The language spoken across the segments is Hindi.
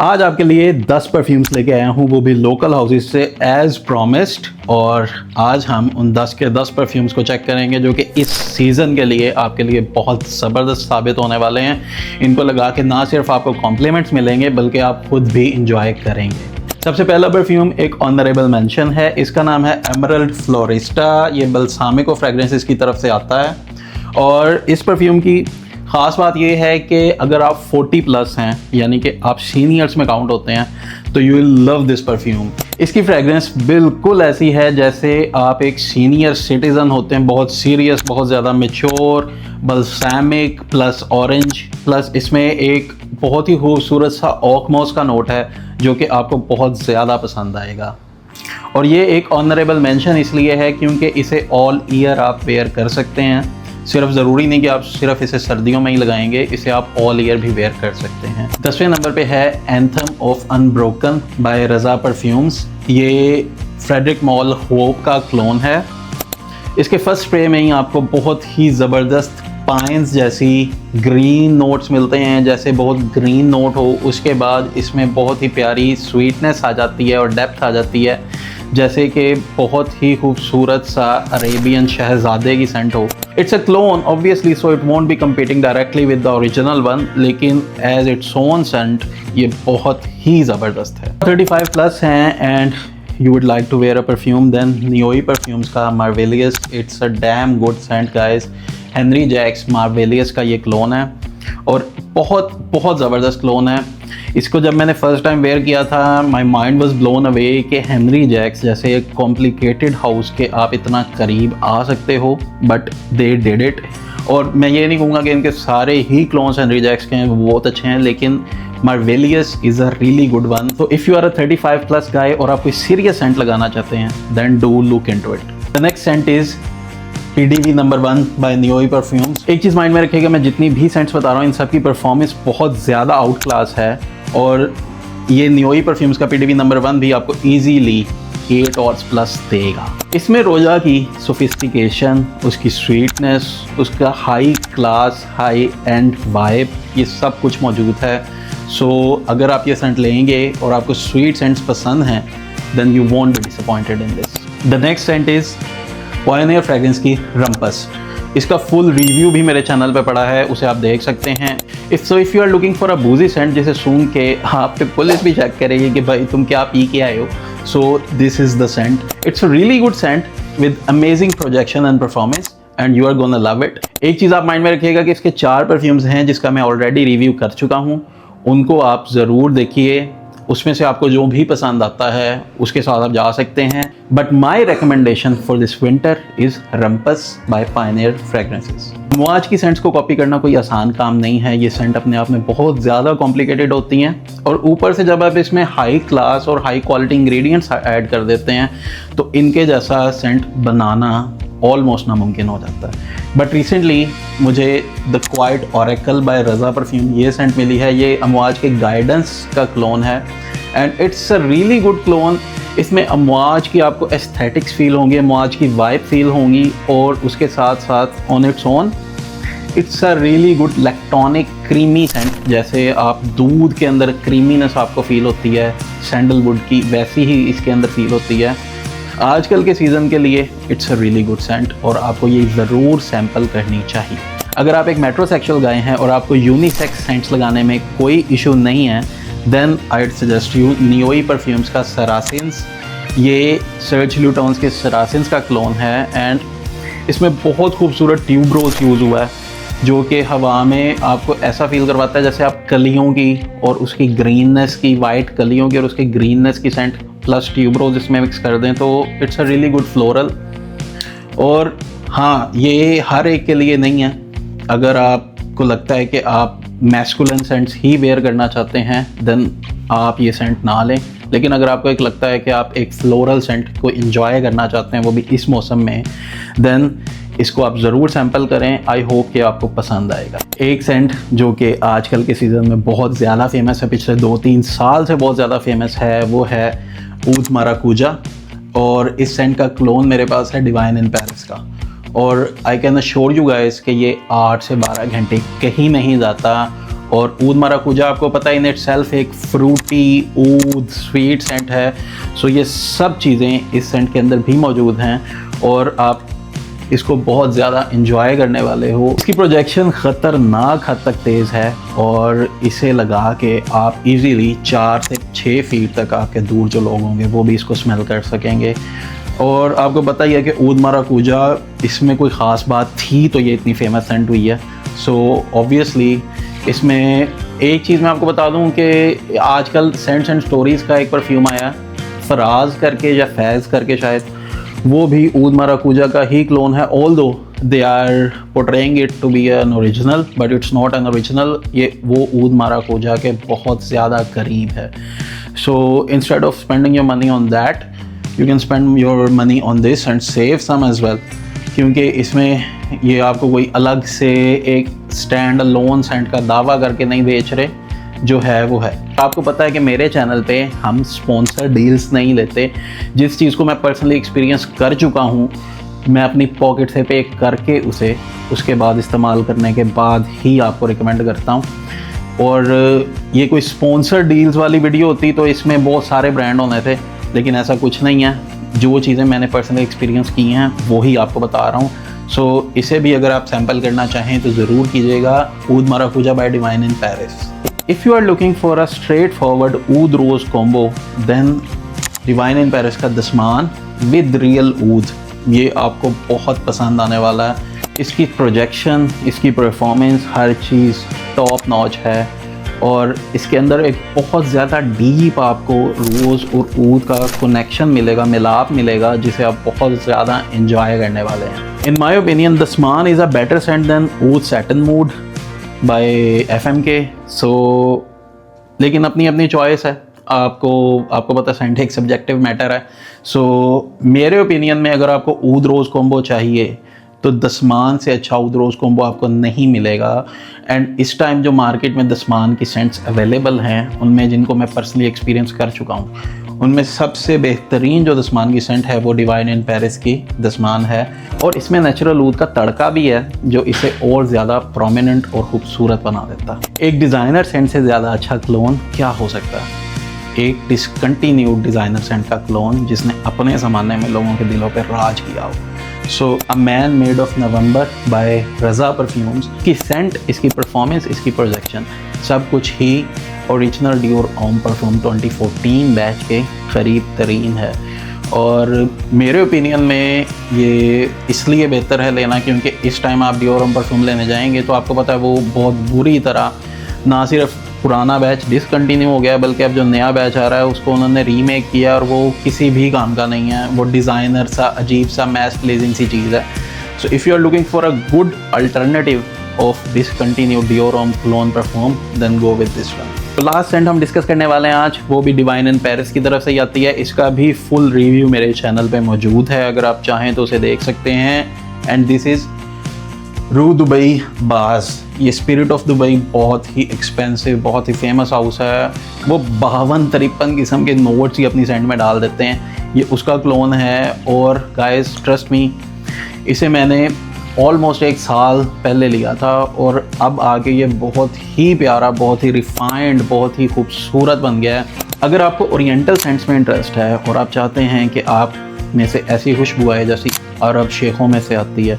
आज आपके लिए 10 परफ्यूम्स लेके आया हूँ, वो भी लोकल हाउसेस से एज प्रॉमिस्ड। और आज हम उन 10 के 10 परफ्यूम्स को चेक करेंगे जो कि इस सीज़न के लिए आपके लिए बहुत ज़बरदस्त साबित होने वाले हैं। इनको लगा के ना सिर्फ आपको कॉम्प्लीमेंट्स मिलेंगे बल्कि आप खुद भी इंजॉय करेंगे। सबसे पहला परफ्यूम एक ऑनरेबल मेंशन है, इसका नाम है एमरल्ड फ्लोरिस्टा। ये बल्सामिको फ्रेग्रेंसेस की तरफ से आता है और इस परफ्यूम की ख़ास बात ये है कि अगर आप 40 प्लस हैं, यानी कि आप सीनियर्स में काउंट होते हैं, तो you will love this perfume. इसकी फ्रेग्रेंस बिल्कुल ऐसी है जैसे आप एक सीनियर सिटीज़न होते हैं, बहुत सीरियस, बहुत ज़्यादा मैच्योर, बल्सामिक प्लस ऑरेंज प्लस इसमें एक बहुत ही खूबसूरत सा ऑकमोस का नोट है जो कि आपको बहुत ज़्यादा पसंद आएगा। और ये एक ऑनरेबल मेंशन इसलिए है क्योंकि इसे ऑल ईयर आप वेयर कर सकते हैं। सिर्फ ज़रूरी नहीं कि आप सिर्फ इसे सर्दियों में ही लगाएंगे, इसे आप ऑल ईयर भी वेयर कर सकते हैं। 10वें नंबर पे है Anthem of Unbroken by Raza perfumes. ये फ्रेडरिक मॉल होप का क्लोन है। इसके फर्स्ट स्प्रे में ही आपको बहुत ही ज़बरदस्त पाइन्स जैसी ग्रीन नोट्स मिलते हैं, जैसे बहुत ग्रीन नोट हो। उसके बाद इसमें बहुत ही प्यारी स्वीटनेस आ जाती है और डेप्थ आ जाती है, जैसे कि बहुत ही खूबसूरत सा अरेबियन शहजादे की सेंट हो। It's a clone obviously, so it won't be competing directly with the original one, लेकिन एज इट्स ओन सेंट ये बहुत ही ज़बरदस्त है। 35 प्लस हैं and you would like to wear a perfume, then Nioi Perfumes का Marvelius, it's a damn good scent guys। Henry Jacques marvellous का ये क्लोन है और बहुत बहुत ज़बरदस्त क्लोन है। इसको जब मैंने फ़र्स्ट टाइम वेयर किया था, my mind was blown away कि हेनरी जैक्स जैसे एक कॉम्प्लिकेटेड हाउस के आप इतना करीब आ सकते हो, बट दे डिड इट। और मैं ये नहीं कहूँगा कि इनके सारे ही क्लोन्स हेनरी जैक्स के हैं वो बहुत अच्छे हैं, लेकिन Marvelius is a really good one। तो if you are a 35 plus guy और आप कोई सीरियस सेंट लगाना चाहते हैं, then do look into it। The next scent is PDV number 1 by Nioi Perfumes। एक चीज़ माइंड में रखिएगा, मैं जितनी भी सेंट्स बता रहा हूँ इन सब की परफॉर्मेंस बहुत ज़्यादा आउट क्लास है और ये Nioi Perfumes का PDV नंबर 1 भी आपको ईजीली 8 और प्लस देगा। इसमें रोजा की सोफिस्टिकेशन, उसकी स्वीटनेस, उसका high class high and vibe, ये सब कुछ मौजूद है। सो अगर आप ये सेंट लेंगे और आपको स्वीट सेंट्स पसंद हैं, then you won't be disappointed in this. The next scent is Pioneer fragrance की रम्पस। इसका फुल रिव्यू भी मेरे चैनल पे पड़ा है, उसे आप देख सकते हैं। If you are looking for a boozy scent जिसे सूंघ के आप पे पुलिस भी चेक करेगी कि भाई तुम क्या पी के आए हो, so this is the scent. It's a really good scent with amazing projection and performance and you are gonna love it. एक चीज़ आप माइंड में रखिएगा कि इसके 4 परफ्यूम्स हैं जिसका मैं ऑलरेडी रिव्यू कर चुका हूँ, उनको आप ज़रूर देखिए। उसमें से आपको जो भी पसंद आता है उसके साथ आप जा सकते हैं। But my recommendation for this winter is Rumpus by Pioneer Fragrances. Amwaj की सेंट्स को कॉपी करना कोई आसान काम नहीं है। ये सेंट अपने आप में बहुत ज़्यादा कॉम्प्लिकेटेड होती हैं और ऊपर से जब आप इसमें हाई क्लास और हाई क्वालिटी इंग्रेडिएंट्स ऐड कर देते हैं तो इनके जैसा सेंट बनाना ऑलमोस्ट नामुमकिन हो जाता है। बट रिसेंटली मुझे the quiet oracle by Raza perfume ये सेंट मिली है। ये अमवाज के गाइडेंस का क्लोन है and it's a really good clone. इसमें अमवाज की आपको एस्थेटिक्स फील होंगी, अमवाज की वाइब फील होंगी और उसके साथ साथ on its own it's a really good lactonic creamy scent. जैसे आप दूध के अंदर क्रीमीनेस आपको फील होती है सैंडलवुड की, वैसी ही इसके अंदर फील होती है। आजकल के सीज़न के लिए it's a really good scent और आपको ये ज़रूर सैम्पल करनी चाहिए। अगर आप एक मेट्रोसेक्सुअल गाय हैं और आपको यूनिसेक्स सेंट्स लगाने में कोई इशू नहीं है, देन आई सजेस्ट यू नियोई परफ्यूम्स का सरासिन्स। ये सर्च ल्यूटॉन्स के सरासिन्स का क्लोन है एंड इसमें बहुत खूबसूरत ट्यूब रोज यूज़ हुआ है जो कि हवा में आपको ऐसा फील करवाता है जैसे आप कलियों की और उसकी ग्रीननेस की, वाइट कलियों की और उसकी ग्रीननेस की सेंट प्लस ट्यूब रोज इसमें मिक्स कर दें तो it's a really good floral. और हाँ, ये हर एक के लिए नहीं है। अगर आपको लगता है कि आप मैस्कुलिन सेंट्स ही वेयर करना चाहते हैं, देन आप ये सेंट ना लें। लेकिन अगर आपको एक लगता है कि आप एक फ्लोरल सेंट को इंजॉय करना चाहते हैं वो भी इस मौसम में, देन इसको आप ज़रूर सैम्पल करें। आई होप कि आपको पसंद आएगा। एक सेंट जो कि आजकल के सीज़न में बहुत ज़्यादा फेमस है, पिछले 2-3 साल से बहुत ज़्यादा फेमस है, वो है ऊद माराकूजा। और इस सेंट का क्लोन मेरे पास है डिवाइन इन पेरिस का। और I can assure you guys कि ये 8 से 12 घंटे कहीं नहीं जाता और ऊद माराकूजा आपको पता है इन इट सेल्फ एक फ्रूटी ऊद स्वीट सेंट है। सो ये सब चीज़ें इस सेंट के अंदर भी मौजूद हैं और आप इसको बहुत ज़्यादा इंजॉय करने वाले हो। इसकी प्रोजेक्शन ख़तरनाक हद तक तेज़ है और इसे लगा के आप इजीली 4 से 6 फीट तक आपके दूर जो लोग होंगे वो भी इसको स्मेल कर सकेंगे। और आपको पता ही है कि ऊद माराकूजा इसमें कोई ख़ास बात थी तो ये इतनी फेमस सेंट हुई है। सो ऑब्वियसली इसमें एक चीज़ मैं आपको बता दूं कि आजकल सेंट्स एंड स्टोरीज़ का एक परफ्यूम आया फराज करके या फैज़ करके शायद, वो भी ऊद माराकूजा का ही क्लोन है। Although they are portraying it to be an original but it's not an original. ये वो ऊद माराकूजा के बहुत ज़्यादा करीब है। So instead of spending your money on that you can spend your money on this and save some as well, क्योंकि इसमें ये आपको कोई अलग से एक स्टैंड अलोन सेंट का दावा करके नहीं बेच रहे, जो है वो है। आपको पता है कि मेरे चैनल पे हम स्पॉन्सर डील्स नहीं लेते। जिस चीज़ को मैं पर्सनली एक्सपीरियंस कर चुका हूँ मैं अपनी पॉकेट से पे करके उसे उसके बाद इस्तेमाल करने के बाद ही आपको रिकमेंड करता हूँ। और ये कोई स्पॉन्सर डील्स वाली वीडियो होती तो इसमें बहुत सारे ब्रांड होने थे, लेकिन ऐसा कुछ नहीं है। जो चीज़ें मैंने पर्सनली एक्सपीरियंस की हैं वो ही आपको बता रहा हूँ। सो इसे भी अगर आप सैम्पल करना चाहें तो ज़रूर कीजिएगा। Oud maracuja by Divine in Paris. If you are looking for a straightforward oud rose combo, then Divine in Paris का दसमान with real oud ये आपको बहुत पसंद आने वाला है। इसकी प्रोजेक्शन, इसकी परफॉर्मेंस, हर चीज़ टॉप नॉच है और इसके अंदर एक बहुत ज़्यादा डीप आपको रोज़ और ऊद का कनेक्शन मिलेगा, मिलाप मिलेगा, जिसे आप बहुत ज़्यादा इंजॉय करने वाले हैं। In my opinion Dasman is a better scent than oud satin mood by FMK। So लेकिन अपनी अपनी चॉइस है, आपको पता सेंट एक सब्जेक्टिव मैटर है। सो मेरे ओपिनियन में अगर आपको ऊद रोज़ कॉम्बो चाहिए तो दसमान से अच्छा ऊद रोज़ कॉम्बो आपको नहीं मिलेगा। एंड इस टाइम जो मार्केट में दसमान की सेंट्स अवेलेबल हैं उनमें जिनको मैं पर्सनली एक्सपीरियंस कर चुका हूँ उनमें सबसे बेहतरीन जो दसमान की सेंट है वो डिवाइन इन पेरिस की दसमान है। और इसमें नेचुरल ऊद का तड़का भी है जो इसे और ज़्यादा प्रोमिनेंट और खूबसूरत बना देता है। एक डिज़ाइनर सेंट से ज़्यादा अच्छा क्लोन क्या हो सकता है? एक डिसकंटिन्यूड डिज़ाइनर सेंट का क्लोन जिसने अपने ज़माने में लोगों के दिलों पर राज किया हो। So a man made of November by Raza perfumes की सेंट, इसकी परफॉर्मेंस, इसकी प्रोजेक्शन सब कुछ ही original Dior Homme perfume 2014 batch के करीब तरीन है। और मेरे ओपिनियन में ये इसलिए बेहतर है लेना क्योंकि इस टाइम आप डियोर होम परफ्यूम लेने जाएंगे तो आपको पता है वो बहुत बुरी तरह ना सिर्फ पुराना बैच डिसकंटिन्यू हो गया बल्कि अब जो नया बैच आ रहा है उसको उन्होंने रीमेक किया और वो किसी भी काम का नहीं है। वो डिज़ाइनर सा अजीब सा मैस प्लेजिंग सी चीज़ है। So if you are looking for a good alternative of discontinued Dior Homme clone perfume then go with this one. तो लास्ट सेंट हम डिस्कस करने वाले हैं आज वो भी डिवाइन इन पेरिस की तरफ से ही आती है। इसका भी फुल रिव्यू मेरे चैनल पे मौजूद है, अगर आप चाहें तो उसे देख सकते हैं। एंड दिस इज़ रू दुबई बाज। ये स्पिरिट ऑफ दुबई बहुत ही एक्सपेंसिव, बहुत ही फेमस हाउस है। वो 52-53 किस्म के नोट्स ही अपनी सेंट में डाल देते हैं। ये उसका क्लोन है और गाइस ट्रस्ट मी इसे मैंने ऑलमोस्ट 1 साल पहले लिया था और अब आके ये बहुत ही प्यारा, बहुत ही रिफाइंड, बहुत ही खूबसूरत बन गया है। अगर आपको ओरिएंटल सेंट्स में इंटरेस्ट है और आप चाहते हैं कि आप में से ऐसी खुशबू आए जैसी अरब शेखों में से आती है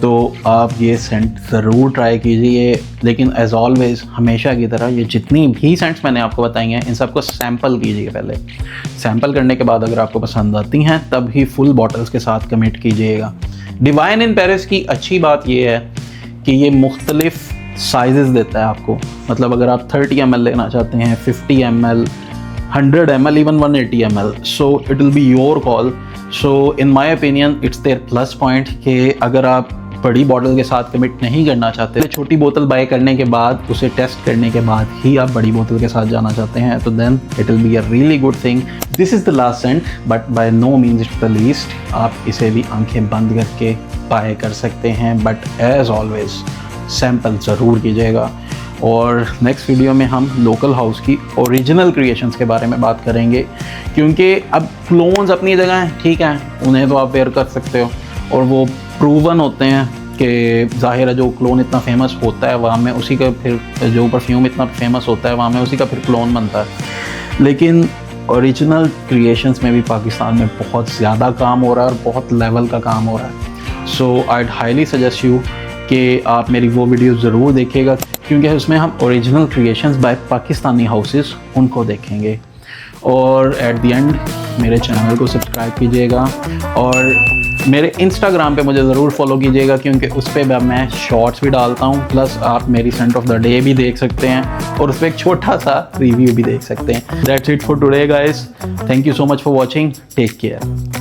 तो आप ये सेंट ज़रूर ट्राई कीजिए। लेकिन एज़ ऑलवेज़ हमेशा की तरह ये जितनी भी सेंट्स मैंने आपको बताई हैं इन सबको सैम्पल कीजिए। पहले सैम्पल करने के बाद अगर आपको पसंद आती हैं तब ही फुल बॉटल्स के साथ कमिट कीजिएगा। डिवाइन इन पेरिस की अच्छी बात ये है कि ये मुख्तलिफ साइजेस देता है आपको। मतलब अगर आप 30 ml लेना चाहते हैं, 50 ml, 100 ml, even 180 ml, so it will be your call. So in my opinion it's their plus point कि अगर आप बड़ी बॉटल के साथ कमिट नहीं करना चाहते, छोटी बोतल बाय करने के बाद उसे टेस्ट करने के बाद ही आप बड़ी बोतल के साथ जाना चाहते हैं तो then it will be a really good thing. This is the last scent but by no means it's the least. आप इसे भी आंखें बंद करके बाय कर सकते हैं बट एज ऑलवेज सैम्पल ज़रूर कीजिएगा। और नेक्स्ट वीडियो में हम लोकल हाउस की ओरिजिनल क्रिएशंस के बारे में बात करेंगे क्योंकि अब क्लोन्स अपनी जगह हैं, ठीक है, उन्हें तो आप वेयर कर सकते हो और वो प्रूवन होते हैं कि ज़ाहिर है जो क्लोन इतना फेमस होता है वहाँ में उसी का फिर जो परफ्यूम इतना फेमस होता है वहाँ में उसी का फिर क्लोन बनता है। लेकिन ओरिजिनल क्रिएशंस में भी पाकिस्तान में बहुत ज़्यादा काम हो रहा है और बहुत लेवल का काम हो रहा है। सो आईड हाईली सजेस्ट यू कि आप मेरी वो वीडियो ज़रूर देखिएगा, क्योंकि उसमें हम original creations by Pakistani houses उनको देखेंगे। और एट द एंड मेरे चैनल को सब्सक्राइब कीजिएगा और मेरे इंस्टाग्राम पे मुझे ज़रूर फॉलो कीजिएगा, क्योंकि उस पर मैं शॉर्ट्स भी डालता हूँ, प्लस आप मेरी सेंट ऑफ द डे भी देख सकते हैं और उस पर एक छोटा सा रिव्यू भी देख सकते हैं। That's it for today guys, thank you so much for watching, take care.